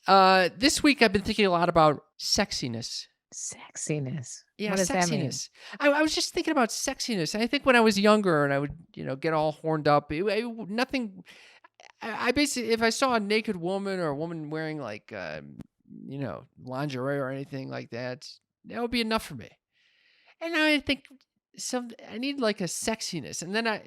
This week I've been thinking a lot about sexiness. Sexiness. Yeah, What does that mean? sexiness. I was just thinking about sexiness. I think when I was younger and I would, get all horned up, nothing. I basically, if I saw a naked woman or a woman wearing like, lingerie or anything like that, that would be enough for me. And now I think I need like a sexiness. And then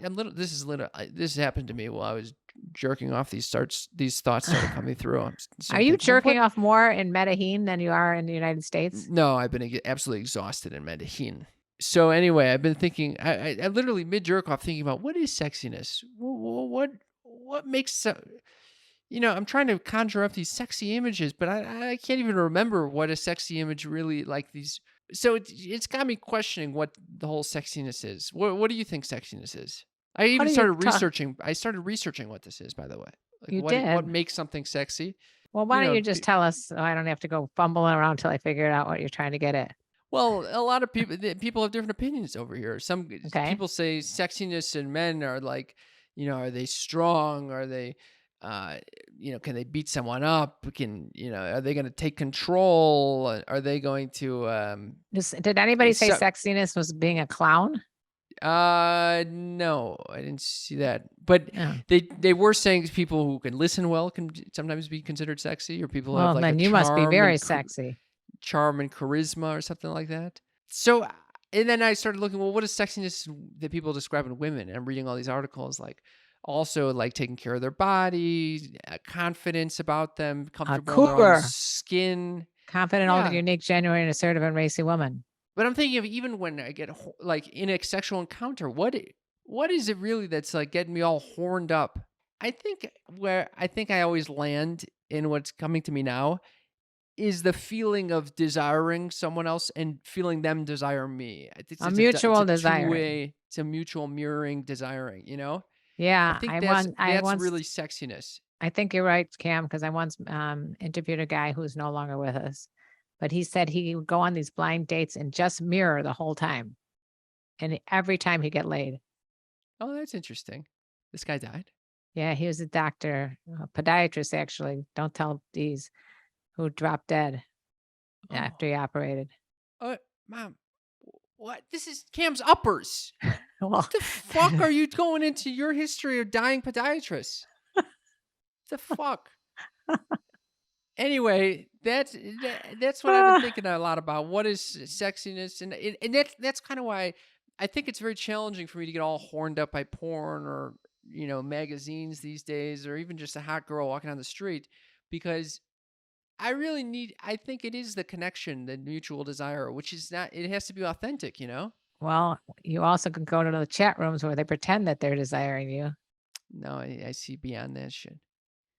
this happened to me while I was jerking off. These thoughts started coming through. Are you jerking off more in Medellin than you are in the United States? No, I've been absolutely exhausted in Medellin. So anyway, I've been thinking, I literally mid jerk off thinking about what is sexiness? What makes, I'm trying to conjure up these sexy images, but I can't even remember what a sexy image really like these. So it's got me questioning what the whole sexiness is. What do you think sexiness is? I even started researching. I started researching what this is, by the way. Like You what did? makes something sexy? Well, why don't you just tell us so I don't have to go fumbling around till I figure out what you're trying to get at? Well, a lot of people have different opinions over here. Some people say sexiness in men are like, are they strong? Are they, can they beat someone up? Are they going to take control? Are they going to? Did anybody say sexiness was being a clown? No, I didn't see that. But they were saying people who can listen well can sometimes be considered sexy, or people who have like then you must be very sexy. Charm and charisma or something like that. So, and then I started looking, well, what is sexiness that people describe in women? And I'm reading all these articles, like also like taking care of their body, confidence about them, comfortable in their own skin. Confident, old, unique, genuine, assertive, and racy woman. But I'm thinking of even when I get like in a sexual encounter, what is it really that's like getting me all horned up? I think I always land in what's coming to me now is the feeling of desiring someone else and feeling them desire me. I think a mutual desire. It's a mutual mirroring desiring, Yeah, I think that's really sexiness. I think you're right, Cam, because I once interviewed a guy who's no longer with us, but he said he would go on these blind dates and just mirror the whole time, and every time he'd get laid. Oh, that's interesting. This guy died? Yeah, he was a doctor, a podiatrist, actually. Don't tell these. Who dropped dead after he operated. Mom, what? This is Cam's uppers. What the fuck are you going into your history of dying podiatrists? The fuck? Anyway, that's what I've been thinking a lot about. What is sexiness? And that's kind of why I think it's very challenging for me to get all horned up by porn or, magazines these days, or even just a hot girl walking on the street, because I think it is the connection, the mutual desire, which is not, it has to be authentic, Well, you also can go to the chat rooms where they pretend that they're desiring you. No, I see beyond that shit.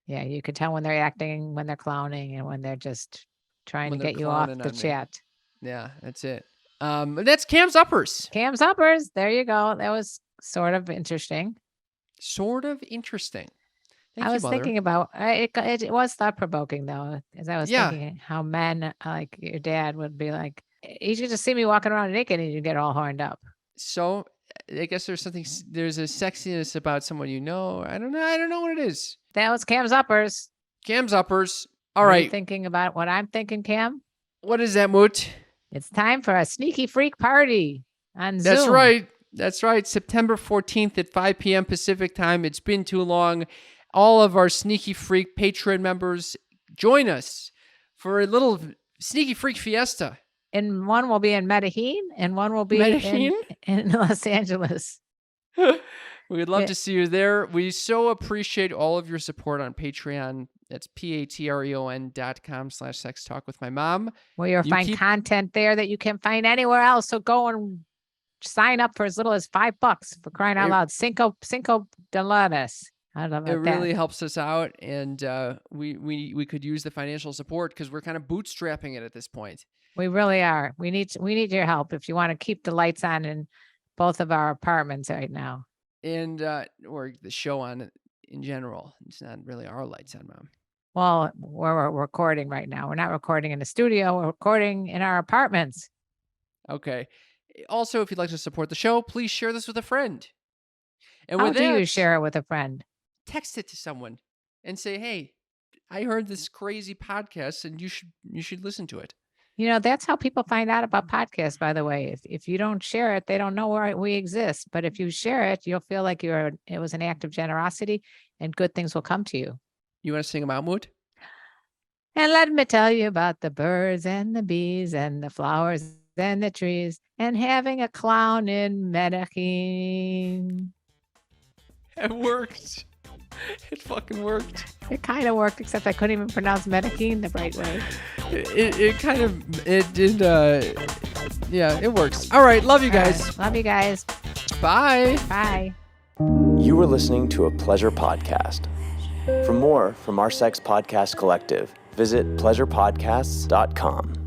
Yeah, you can tell when they're acting, when they're clowning, and when they're just trying to get you off the chat. Yeah, that's it. That's Cam's uppers. Cam's uppers. There you go. That was sort of interesting. Thank I was thinking about it was thought provoking though, as I was thinking how men like your dad would be like, you should just see me walking around naked and you get all horned up. So I guess there's a sexiness about someone I don't know what it is. That was Cam's uppers. All right. Are you thinking about what I'm thinking, Cam? What is that, Moot? It's time for a sneaky freak party on Zoom. That's right. September 14th at 5 p.m. Pacific time. It's been too long. All of our Sneaky Freak Patreon members, join us for a little Sneaky Freak fiesta. And one will be in Medellin, and one will be in Los Angeles. We'd love to see you there. We so appreciate all of your support on Patreon. That's patreon.com/sextalkwithmymom. Well, you'll find content there that you can't find anywhere else. So go and sign up for as little as $5 for crying out loud. Cinco dólares. I love it. Really helps us out, and we could use the financial support because we're kind of bootstrapping it at this point. We really are. We need your help if you want to keep the lights on in both of our apartments right now, and or the show on in general. It's not really our lights on, Mom. Well, we're recording right now. We're not recording in the studio. We're recording in our apartments. Okay. Also, if you'd like to support the show, please share this with a friend. And How do you share it with a friend? Text it to someone and say, hey, I heard this crazy podcast and you should listen to it. That's how people find out about podcasts, by the way. If you don't share it, they don't know where we exist. But if you share it, you'll feel like it was an act of generosity and good things will come to you. You want to sing them out, Moot? And let me tell you about the birds and the bees and the flowers and the trees and having a clown in Medellin. It worked. It fucking worked. It kind of worked, except I couldn't even pronounce Medellin the right way. It did. Yeah, it works. All right. Love you guys. Right. Love you guys. Bye. Bye. You were listening to a Pleasure Podcast. For more from our Sex Podcast Collective, visit pleasurepodcasts.com.